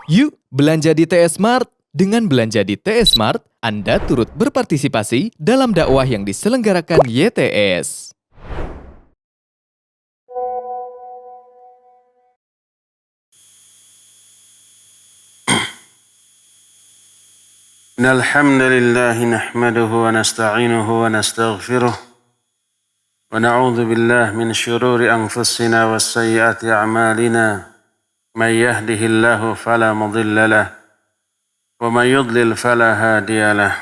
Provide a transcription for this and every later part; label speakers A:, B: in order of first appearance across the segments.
A: Yuk belanja di TS Mart. Dengan belanja di TS Mart, Anda turut berpartisipasi dalam dakwah yang diselenggarakan YTS.
B: Alhamdulillah nahmaduhu wa nasta'inuhu wa nastaghfiruh wa na'udzu billahi min shururi anfusina wa sayyiati a'malina may yahdihillahu fala mudilla lahu wa may yudlil fala hadiya lahu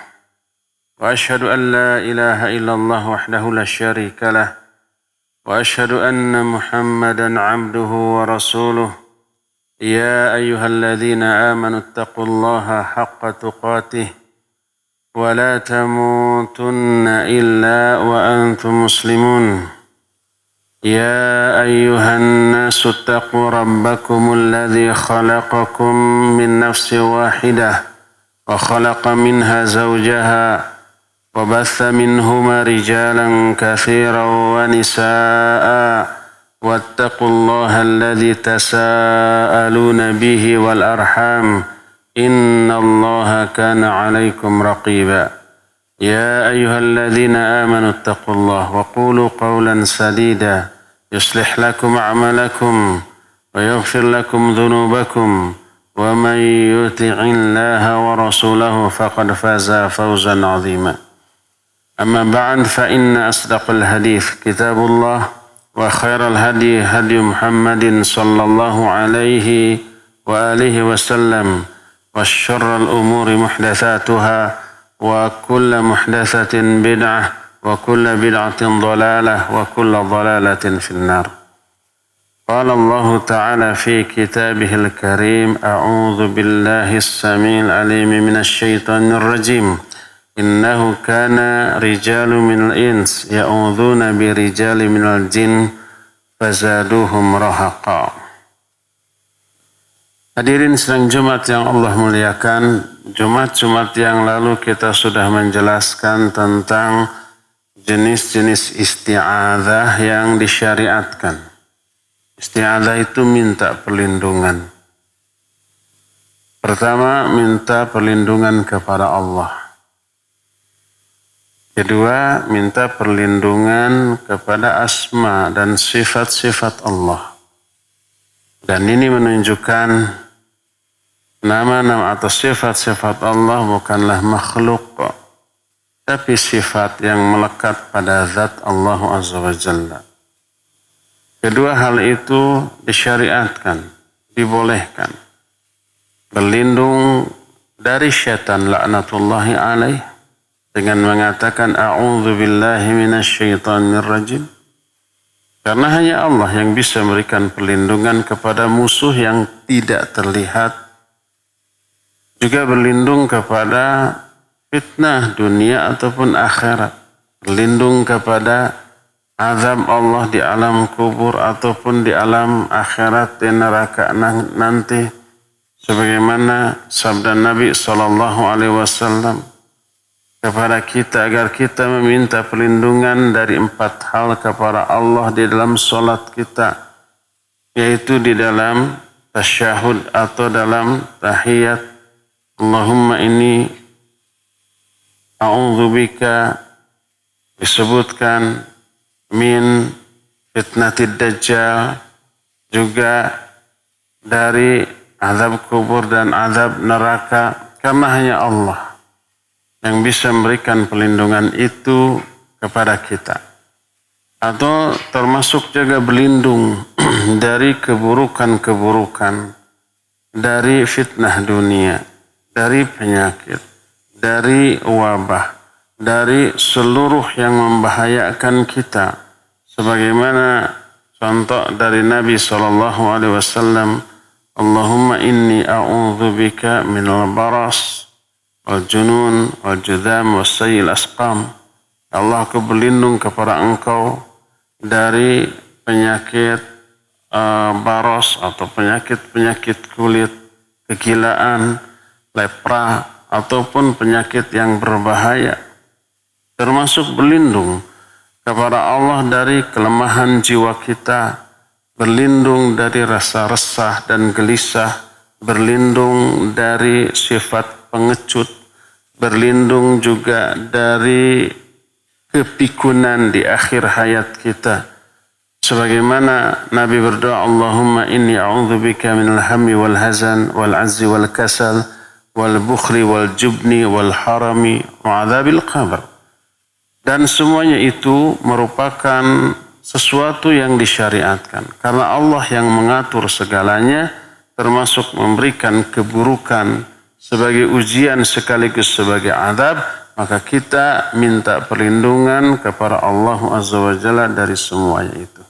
B: wa ashhadu an la ilaha illallah wahdahu la syarika lahu wa ashhadu anna Muhammadan 'abduhu wa rasuluh يا أيها الذين آمنوا اتقوا الله حق تقاته ولا تموتن إلا وأنتم مسلمون يا أيها الناس اتقوا ربكم الذي خلقكم من نفس واحدة وخلق منها زوجها وبث منهما رجالا كثيرا ونساء واتقوا الله الذي تساءلون به والأرحام إن الله كان عليكم رقيبا يا أيها الذين آمنوا اتقوا الله وقولوا قولا سديدا يصلح لكم أعمالكم ويغفر لكم ذنوبكم ومن يطع الله ورسوله فقد فاز فوزا عظيما أما بعد فإن أصدق الحديث كتاب الله وخير الهدي هدي محمد صلى الله عليه وآله وسلم وشر الأمور محدثاتها وكل محدثة بدعة وكل بدعة ضلالة وكل ضلالة في النار قال الله تعالى في كتابه الكريم أعوذ بالله السميع العليم من الشيطان الرجيم إنه كان رجال من الإنس يعوذون برجال من الجن فزادوهم رهقا. Hadirin sidang Jumat yang Allah muliakan, Jumat-Jumat yang lalu kita sudah menjelaskan tentang jenis-jenis isti'adzah yang disyariatkan. Isti'adzah itu minta perlindungan. Pertama, minta perlindungan kepada Allah. Kedua, minta perlindungan kepada asma dan sifat-sifat Allah. Dan ini menunjukkan nama-nama atau sifat-sifat Allah bukanlah makhluk, tapi sifat yang melekat pada zat Allah Azza wa Jalla. Kedua hal itu disyariatkan, dibolehkan. Berlindung dari syaitan laknatullahi alaih dengan mengatakan a'udzu billahi minasyaitonir rajim. Karena hanya Allah yang bisa memberikan perlindungan kepada musuh yang tidak terlihat. Juga berlindung kepada fitnah dunia ataupun akhirat. Berlindung kepada azab Allah di alam kubur ataupun di alam akhirat di neraka nanti. Sebagaimana sabda Nabi SAW kepada kita agar kita meminta perlindungan dari 4 hal kepada Allah di dalam solat kita, yaitu di dalam tasyahud atau dalam tahiyat. Allahumma inni a'udzubika, disebutkan min fitnatid dajjal, juga dari azab kubur dan azab neraka, karena hanya Allah yang bisa memberikan perlindungan itu kepada kita. Atau termasuk juga berlindung dari keburukan-keburukan, dari fitnah dunia, dari penyakit, dari wabah, dari seluruh yang membahayakan kita. Sebagaimana contoh dari Nabi SAW, Allahumma inni a'udzubika minal baras wal junun wal judham wal sayyil asqam. Allah, aku berlindung kepada engkau dari penyakit baros atau penyakit kulit, kegilaan, lepra, ataupun penyakit yang berbahaya. Termasuk berlindung kepada Allah dari kelemahan jiwa kita, berlindung dari rasa resah dan gelisah, berlindung dari sifat pengecut, berlindung juga dari kepikunan di akhir hayat kita. Sebagaimana Nabi berdoa, Allahumma inni a'udzubika minal hammi wal hazan wal azzi wal kasal wal bukhli wal jubni wal harami wa adzabil qabr. Dan semuanya itu merupakan sesuatu yang disyariatkan. Karena Allah yang mengatur segalanya, termasuk memberikan keburukan sebagai ujian sekaligus sebagai azab, maka kita minta perlindungan kepada Allah Azza wa Jalla dari semuanya itu.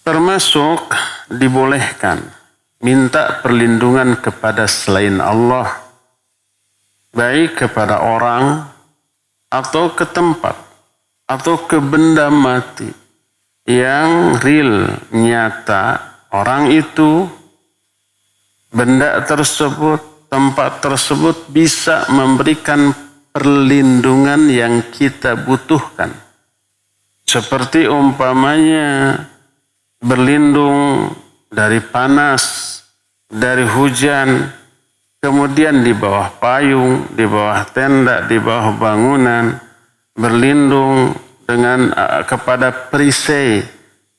B: Termasuk dibolehkan minta perlindungan kepada selain Allah, baik kepada orang atau ke tempat atau ke benda mati yang real, nyata, orang itu, benda tersebut, tempat tersebut bisa memberikan perlindungan yang kita butuhkan. Seperti umpamanya berlindung dari panas, dari hujan, kemudian di bawah payung, di bawah tenda, di bawah bangunan, berlindung dengan kepada perisai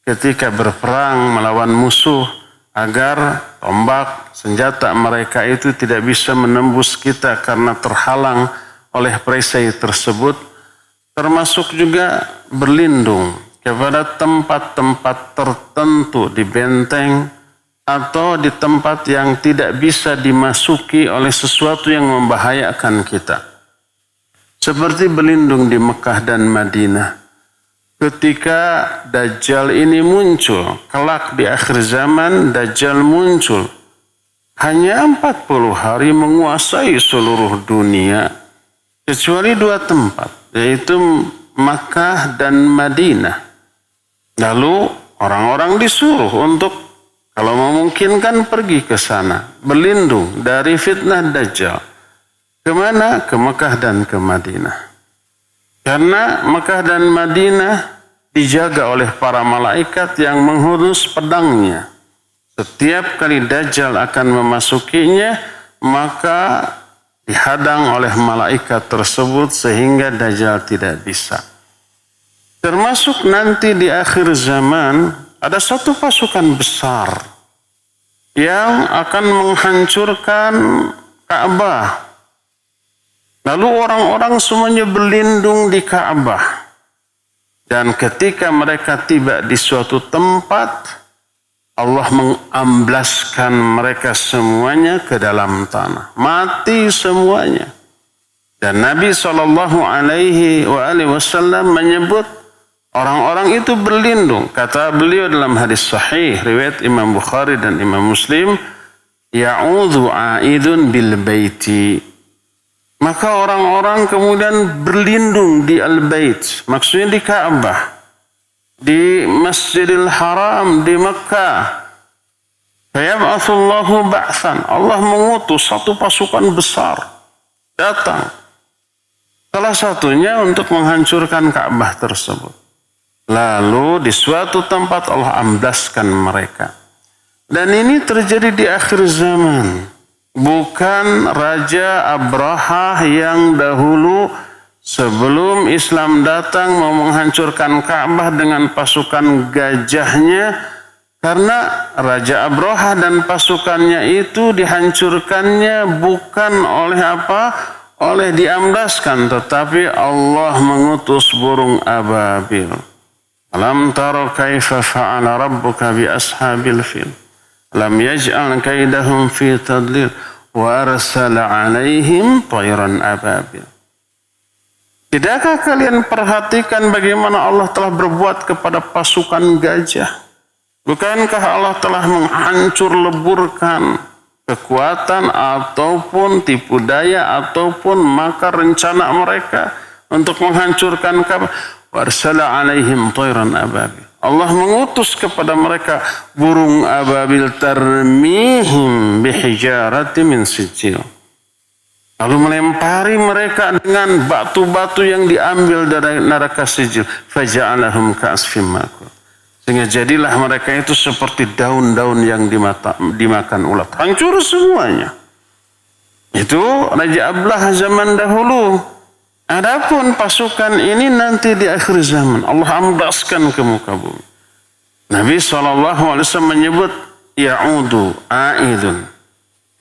B: ketika berperang melawan musuh, agar tombak, senjata mereka itu tidak bisa menembus kita karena terhalang oleh perisai tersebut. Termasuk juga berlindung kepada tempat-tempat tertentu di benteng atau di tempat yang tidak bisa dimasuki oleh sesuatu yang membahayakan kita. Seperti berlindung di Mekah dan Madinah. Ketika Dajjal ini muncul, kelak di akhir zaman Dajjal muncul. Hanya 40 hari menguasai seluruh dunia. Kecuali 2 tempat, yaitu Makkah dan Madinah. Lalu orang-orang disuruh untuk kalau memungkinkan pergi ke sana, berlindung dari fitnah Dajjal. Kemana? Ke Mekah dan ke Madinah. Karena Mekah dan Madinah dijaga oleh para malaikat yang menghunus pedangnya. Setiap kali Dajjal akan memasukinya, maka dihadang oleh malaikat tersebut sehingga Dajjal tidak bisa. Termasuk nanti di akhir zaman ada satu pasukan besar yang akan menghancurkan Ka'bah. Lalu orang-orang semuanya berlindung di Ka'bah. Dan ketika mereka tiba di suatu tempat, Allah mengamblaskan mereka semuanya ke dalam tanah. Mati semuanya. Dan Nabi SAW menyebut orang-orang itu berlindung. Kata beliau dalam hadis sahih, riwayat Imam Bukhari dan Imam Muslim, Ya'udhu a'idun bil baiti. Maka orang-orang kemudian berlindung di al-bait. Maksudnya di Ka'bah. Di Masjidil Haram, di Makkah. Fayab'atsullahu ba'than. Allah mengutus satu pasukan besar. Datang. Salah satunya untuk menghancurkan Ka'bah tersebut. Lalu di suatu tempat Allah amblaskan mereka. Dan ini terjadi di akhir zaman. Bukan Raja Abraha yang dahulu sebelum Islam datang mau menghancurkan Ka'bah dengan pasukan gajahnya. Karena Raja Abraha dan pasukannya itu dihancurkannya bukan oleh apa? Oleh diamblaskan. Tetapi Allah mengutus burung ababil. Alam tara kaifa fa'ala rabbuka bi ashabil fil. Lam yaj'al kaidahum fi tadlil wa arsala 'alaihim tayran ababil. Tidakkah kalian perhatikan bagaimana Allah telah berbuat kepada pasukan gajah? Bukankah Allah telah menghancur leburkan kekuatan ataupun tipu daya ataupun makar rencana mereka untuk menghancurkan Ka'bah? Warsala 'alaihim tayran ababil. Allah mengutus kepada mereka burung ababil tarmihim bihijarati min sijil. Lalu melempari mereka dengan batu-batu yang diambil dari neraka sijil. Faja'alahum ka'asfim ma'kul. Sehingga jadilah mereka itu seperti daun-daun yang dimakan ulat. Hancur semuanya. Itu Raja Ablah zaman dahulu. Adapun pasukan ini nanti di akhir zaman. Allah ambaskan ke muka bumi. Nabi SAW menyebut ya'udu a'idun.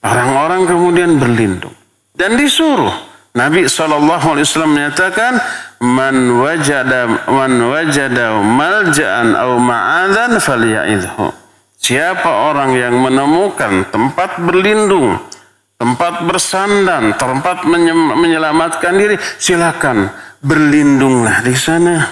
B: Orang-orang kemudian berlindung. Dan disuruh. Nabi SAW menyatakan, Man wajada malja'an aw ma'adan falya'idhu. Siapa orang yang menemukan tempat berlindung, tempat bersandar, tempat menyelamatkan diri, silakan berlindunglah di sana.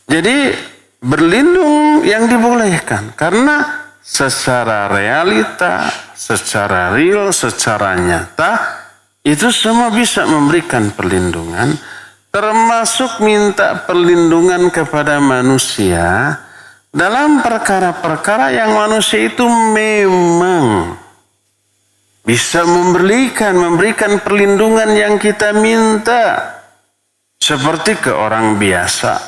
B: Jadi berlindung yang dibolehkan karena secara realita, secara real, secara nyata itu semua bisa memberikan perlindungan, termasuk minta perlindungan kepada manusia dalam perkara-perkara yang manusia itu memang bisa memberikan perlindungan yang kita minta. Seperti ke orang biasa,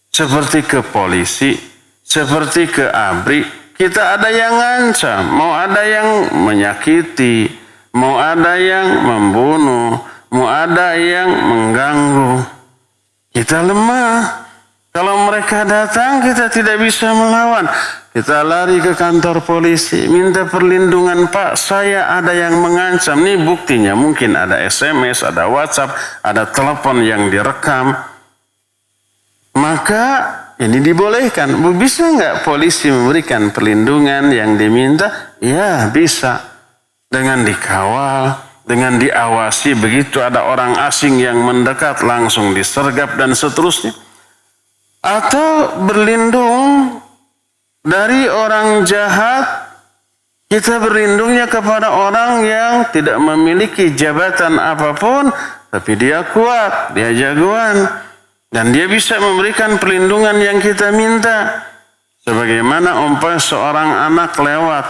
B: seperti ke polisi, seperti ke ABRI. Kita ada yang ngancam, mau ada yang menyakiti, mau ada yang membunuh, mau ada yang mengganggu. Kita lemah. Kalau mereka datang, kita tidak bisa melawan. Kita lari ke kantor polisi, minta perlindungan, Pak, saya ada yang mengancam. Ini buktinya, mungkin ada SMS, ada WhatsApp, ada telepon yang direkam. Maka ini dibolehkan. Bisa nggak polisi memberikan perlindungan yang diminta? Ya, bisa. Dengan dikawal, dengan diawasi, begitu ada orang asing yang mendekat langsung disergap dan seterusnya. Atau berlindung dari orang jahat, kita berlindungnya kepada orang yang tidak memiliki jabatan apapun, tapi dia kuat, dia jagoan, dan dia bisa memberikan perlindungan yang kita minta. Sebagaimana umpamanya seorang anak lewat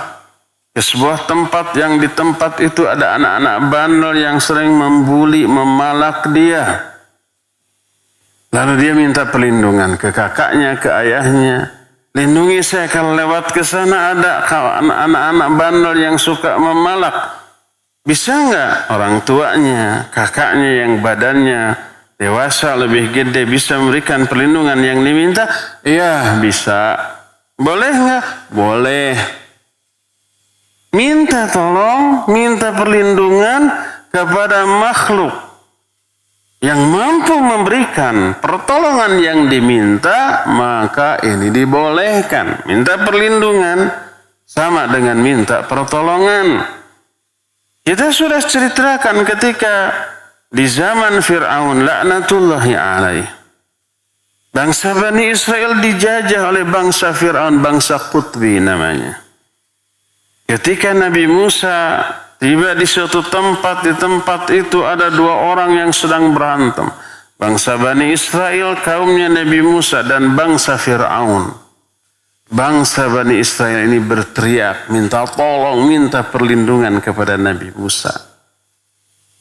B: ke sebuah tempat yang di tempat itu ada anak-anak bandel yang sering membuli, memalak dia. Lalu dia minta perlindungan ke kakaknya, ke ayahnya. Lindungi saya kalau lewat ke sana ada anak-anak bandel yang suka memalak. Bisa nggak orang tuanya, kakaknya yang badannya dewasa lebih gede bisa memberikan perlindungan yang diminta? Iya bisa. Boleh nggak? Boleh. Minta tolong, minta perlindungan kepada makhluk yang mampu memberikan pertolongan yang diminta, maka ini dibolehkan. Minta perlindungan sama dengan minta pertolongan. Kita sudah ceritakan ketika di zaman Fir'aun laknatullahi alaih, bangsa Bani Israel dijajah oleh bangsa Fir'aun, bangsa Qutbi namanya. Ketika Nabi Musa tiba di suatu tempat, di tempat itu ada dua orang yang sedang berantem. Bangsa Bani Israel, kaumnya Nabi Musa, dan bangsa Fir'aun. Bangsa Bani Israel ini berteriak, minta tolong, minta perlindungan kepada Nabi Musa.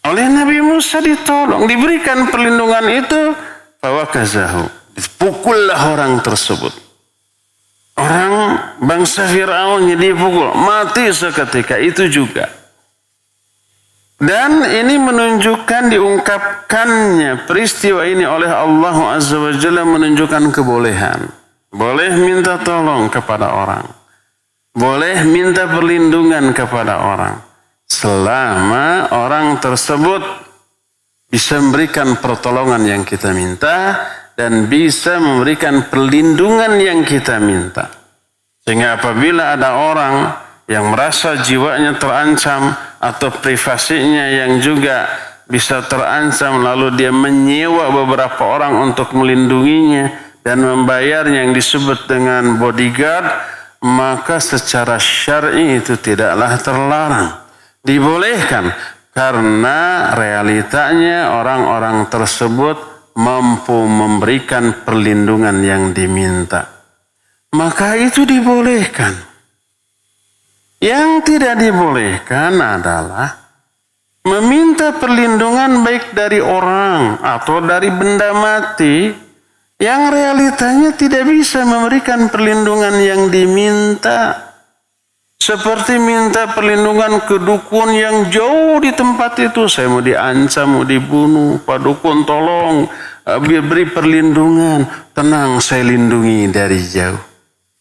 B: Oleh Nabi Musa ditolong, diberikan perlindungan itu, fawakazahu, dipukullah orang tersebut. Orang bangsa Fir'aun dipukul, mati seketika itu juga. Dan ini menunjukkan diungkapkannya peristiwa ini oleh Allah Azza wa Jalla menunjukkan kebolehan. Boleh minta tolong kepada orang. Boleh minta perlindungan kepada orang. Selama orang tersebut bisa memberikan pertolongan yang kita minta dan bisa memberikan perlindungan yang kita minta. Sehingga apabila ada orang yang merasa jiwanya terancam atau privasinya yang juga bisa terancam, lalu dia menyewa beberapa orang untuk melindunginya dan membayarnya yang disebut dengan bodyguard, maka secara syar'i itu tidaklah terlarang, dibolehkan karena realitanya orang-orang tersebut mampu memberikan perlindungan yang diminta, maka itu dibolehkan. Yang tidak dibolehkan adalah meminta perlindungan baik dari orang atau dari benda mati yang realitanya tidak bisa memberikan perlindungan yang diminta. Seperti minta perlindungan ke dukun yang jauh di tempat itu. Saya mau diancam, mau dibunuh. Pak dukun tolong beri perlindungan. Tenang, saya lindungi dari jauh.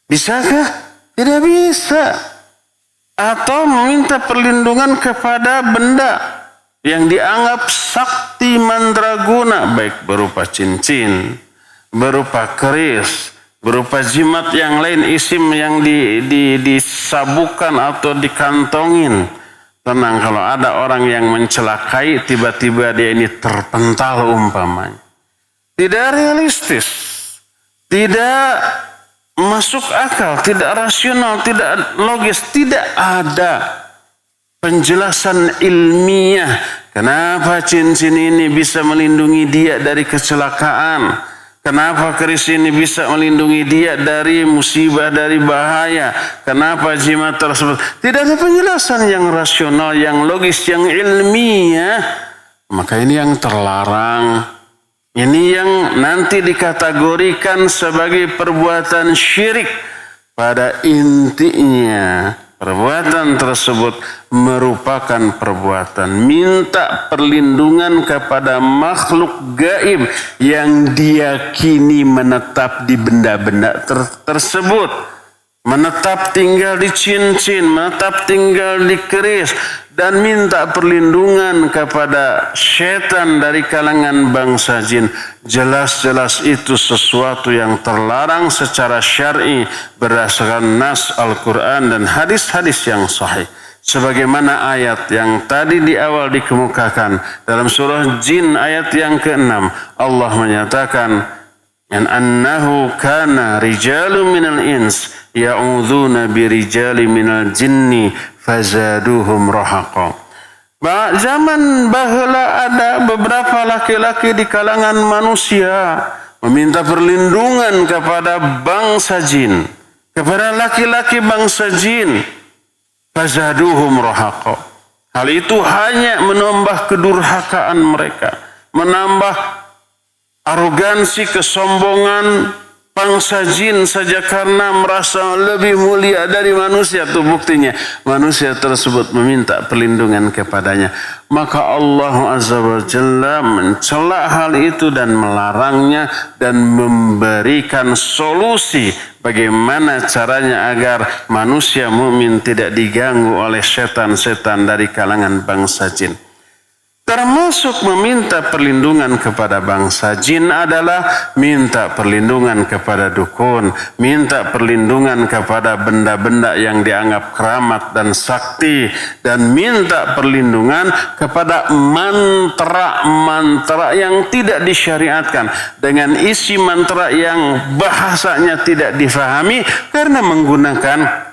B: Bisakah? Tidak bisa. Atau meminta perlindungan kepada benda yang dianggap sakti mandraguna. Baik berupa cincin, berupa keris, berupa jimat yang lain, isim yang disabukan atau dikantongin. Tenang, kalau ada orang yang mencelakai, tiba-tiba dia ini terpental umpamanya. Tidak realistis, tidak masuk akal, tidak rasional, tidak logis, tidak ada penjelasan ilmiah. Kenapa cincin ini bisa melindungi dia dari kecelakaan? Kenapa keris ini bisa melindungi dia dari musibah, dari bahaya? Kenapa jimat tersebut? Tidak ada penjelasan yang rasional, yang logis, yang ilmiah. Maka ini yang terlarang. Ini yang nanti dikategorikan sebagai perbuatan syirik. Pada intinya, perbuatan tersebut merupakan perbuatan minta perlindungan kepada makhluk gaib yang diyakini menetap di benda-benda tersebut. Menetap tinggal di cincin, menetap tinggal di keris, dan minta perlindungan kepada setan dari kalangan bangsa jin. Jelas-jelas itu sesuatu yang terlarang secara syar'i berdasarkan nas Al-Quran dan hadis-hadis yang sahih. Sebagaimana ayat yang tadi di awal dikemukakan dalam surah Jin ayat yang ke-6, Allah menyatakan, "An annahu kana rijalun minal ins ya'udzuna birijali minal jinni fazaduhum rahaqa." Zaman baheula ada beberapa laki-laki di kalangan manusia meminta perlindungan kepada bangsa jin, kepada laki-laki bangsa jin. Fazaduhum rahaqa. Hal itu hanya menambah kedurhakaan mereka, menambah arogansi, kesombongan bangsa jin saja karena merasa lebih mulia dari manusia. Itu buktinya manusia tersebut meminta perlindungan kepadanya. Maka Allah Azza wa Jalla mencela hal itu dan melarangnya dan memberikan solusi bagaimana caranya agar manusia mukmin tidak diganggu oleh setan-setan dari kalangan bangsa jin. Termasuk meminta perlindungan kepada bangsa jin adalah minta perlindungan kepada dukun, minta perlindungan kepada benda-benda yang dianggap keramat dan sakti, dan minta perlindungan kepada mantra-mantra yang tidak disyariatkan, dengan isi mantra yang bahasanya tidak difahami karena menggunakan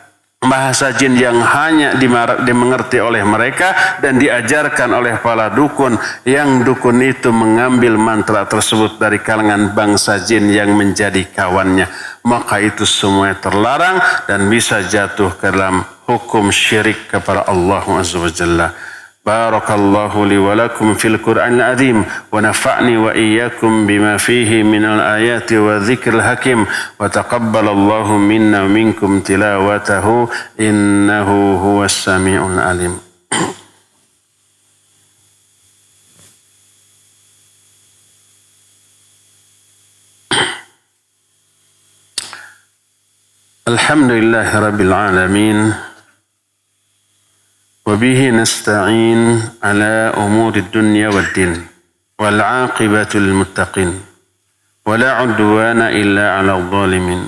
B: bahasa jin yang hanya dimengerti oleh mereka dan diajarkan oleh para dukun, yang dukun itu mengambil mantra tersebut dari kalangan bangsa jin yang menjadi kawannya. Maka itu semua terlarang dan bisa jatuh ke dalam hukum syirik kepada Allah Azza wa Jalla. Barakallahu li wa lakum fil Qur'anil azim wa nafa'ni wa iyyakum bima fihi minal ayati wa dzikril hakim wa taqabbalallahu minna wa minkum tilawatahu innahu huwas samiul alim. Alhamdulillahi rabbil alamin. وبه نستعين على أمور الدنيا والدين والعاقبة للمتقين ولا عدوان إلا على الظالمين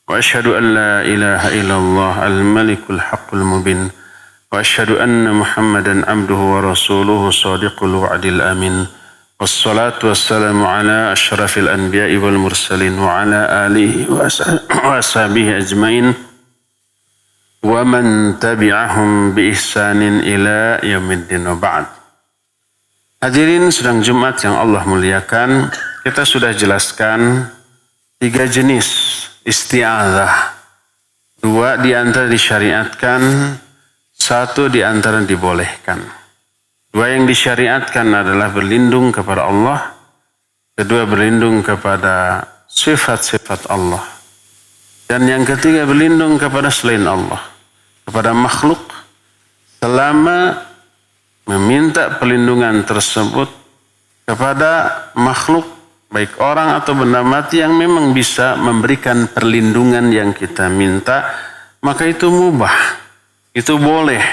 B: وأشهد أن لا إله إلا الله الملك الحق المبين وأشهد أن محمدا عبده ورسوله صادق الوعد الأمين والصلاة والسلام على أشرف الأنبياء والمرسلين وعلى آله وأصحابه أجمعين wa man tabi'ahum bi ihsanin ila yaumiddin wa ba'd. Hadirin sidang Jumat yang Allah muliakan, kita sudah jelaskan 3 jenis isti'adzah. 2 di antara disyariatkan, 1 di antara dibolehkan. 2 yang disyariatkan adalah berlindung kepada Allah, kedua berlindung kepada sifat-sifat Allah. Dan yang ketiga, berlindung kepada selain Allah, kepada makhluk, selama meminta perlindungan tersebut kepada makhluk, baik orang atau benda mati yang memang bisa memberikan perlindungan yang kita minta, maka itu mubah, itu boleh,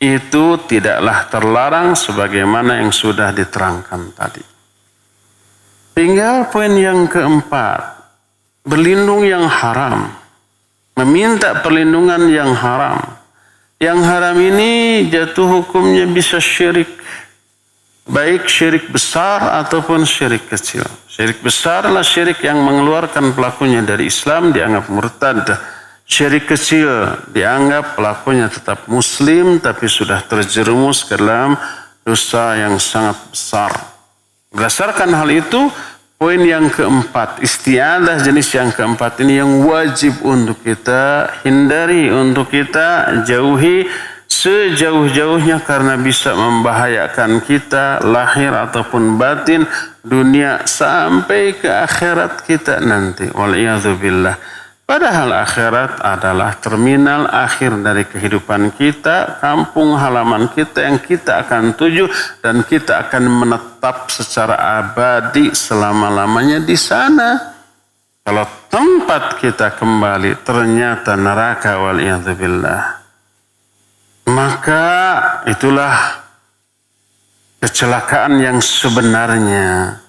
B: itu tidaklah terlarang sebagaimana yang sudah diterangkan tadi. Tinggal poin yang keempat, berlindung yang haram, meminta perlindungan yang haram. Yang haram ini jatuh hukumnya bisa syirik, baik syirik besar ataupun syirik kecil. Syirik besar adalah syirik yang mengeluarkan pelakunya dari Islam, dianggap murtad. Syirik kecil dianggap pelakunya tetap muslim tapi sudah terjerumus ke dalam dosa yang sangat besar. Berdasarkan hal itu, poin yang keempat, isti'adzah jenis yang keempat ini yang wajib untuk kita hindari, untuk kita jauhi sejauh-jauhnya karena bisa membahayakan kita lahir ataupun batin, dunia sampai ke akhirat kita nanti. Wal'iyadzubillah. Padahal akhirat adalah terminal akhir dari kehidupan kita, kampung halaman kita yang kita akan tuju dan kita akan menetap secara abadi selama-lamanya di sana. Kalau tempat kita kembali ternyata neraka, wal'iyadzubillah, maka itulah kecelakaan yang sebenarnya,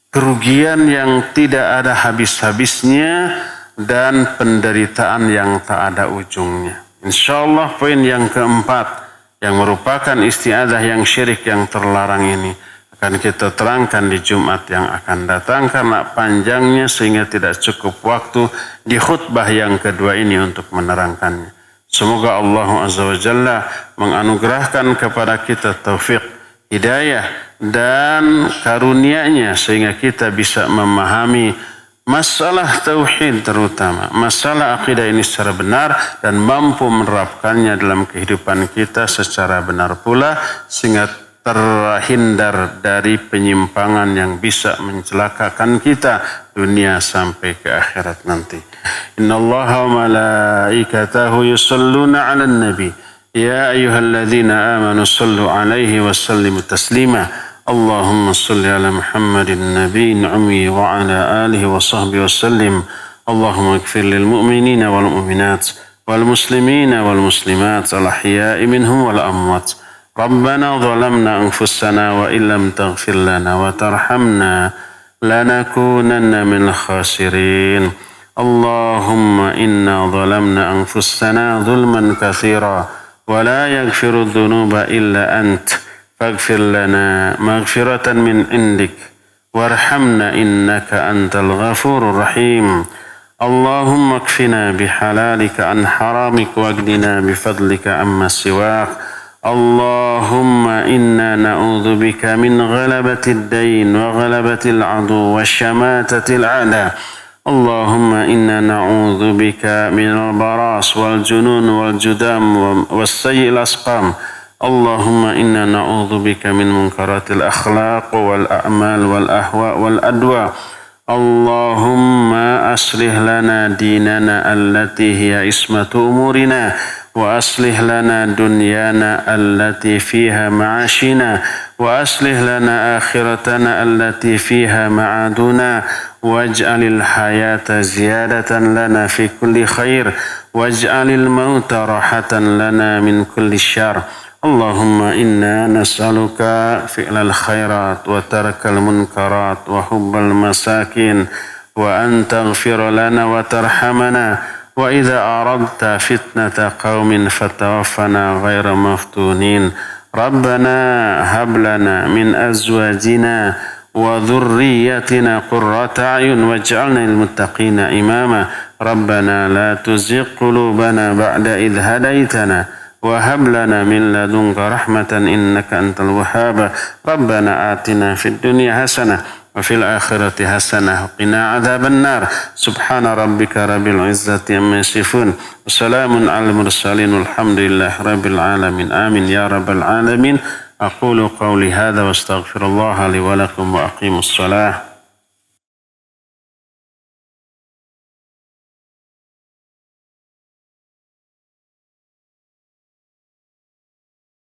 B: kerugian yang tidak ada habis-habisnya, dan penderitaan yang tak ada ujungnya. InsyaAllah poin yang keempat yang merupakan isti'adzah yang syirik yang terlarang ini akan kita terangkan di Jumat yang akan datang karena panjangnya sehingga tidak cukup waktu di khutbah yang kedua ini untuk menerangkannya. Semoga Allah Azza wa Jalla menganugerahkan kepada kita taufik, hidayah dan karunia-Nya sehingga kita bisa memahami masalah tauhid, terutama masalah akidah ini secara benar dan mampu menerapkannya dalam kehidupan kita secara benar pula sehingga terhindar dari penyimpangan yang bisa mencelakakan kita dunia sampai ke akhirat nanti. Innallaha wa malaikatahu yusalluna 'alan nabi ya ayyuhalladzina amanu sallu 'alaihi wa sallimu taslima. اللهم صل على محمد النبي الأمي وعلى آله وصحبه وسلم. اللهم اغفر للمؤمنين والمؤمنات والمسلمين والمسلمات الأحياء منهم والأموات. ربنا ظلمنا أنفسنا وإن لم تغفر لنا وترحمنا لنكونن من الخاسرين. اللهم إنا ظلمنا أنفسنا ظلما كثيرا ولا يغفر الذنوب إلا أنت فاغفر لنا مغفرة من عندك وارحمنا إنك أنت الغفور الرحيم. اللهم اكفنا بحلالك عن حرامك واغننا بفضلك عما سواك. اللهم إنا نعوذ بك من غلبة الدين وغلبة العدو وشماتة الأعداء. اللهم إنا نعوذ بك من البراس والجنون والجذام والسيء الأسقام. اللهم إنا نعوذ بك من منكرات الأخلاق والأعمال والأهواء والأدواء. اللهم أصلح لنا ديننا التي هي عصمة أمورنا وأصلح لنا دنيانا التي فيها معاشنا وأصلح لنا آخرتنا التي فيها معادنا واجعل الحياة زيادة لنا في كل خير واجعل الموت راحة لنا من كل شر. اللهم إنا نسألك فعل الخيرات وترك المنكرات وحب المساكين وأن تغفر لنا وترحمنا وإذا أردت فتنة قوم فتوفنا غير مفتونين. ربنا هب لنا من أزواجنا وذريتنا قرة أعين واجعلنا للمتقين إماما. ربنا لا تزغ قلوبنا بعد إذ هديتنا وهب لنا من لدنك رحمة إنك أنت الوهاب. ربنا آتنا في الدنيا حسنة وفي الآخرة حسنة وقنا عذاب النار. سبحان ربك رب العزة عما يصفون وسلام على المرسلين والحمد لله رب العالمين. آمين يا رب العالمين. أقول قولي هذا واستغفر الله لي ولكم وأقيموا الصلاة.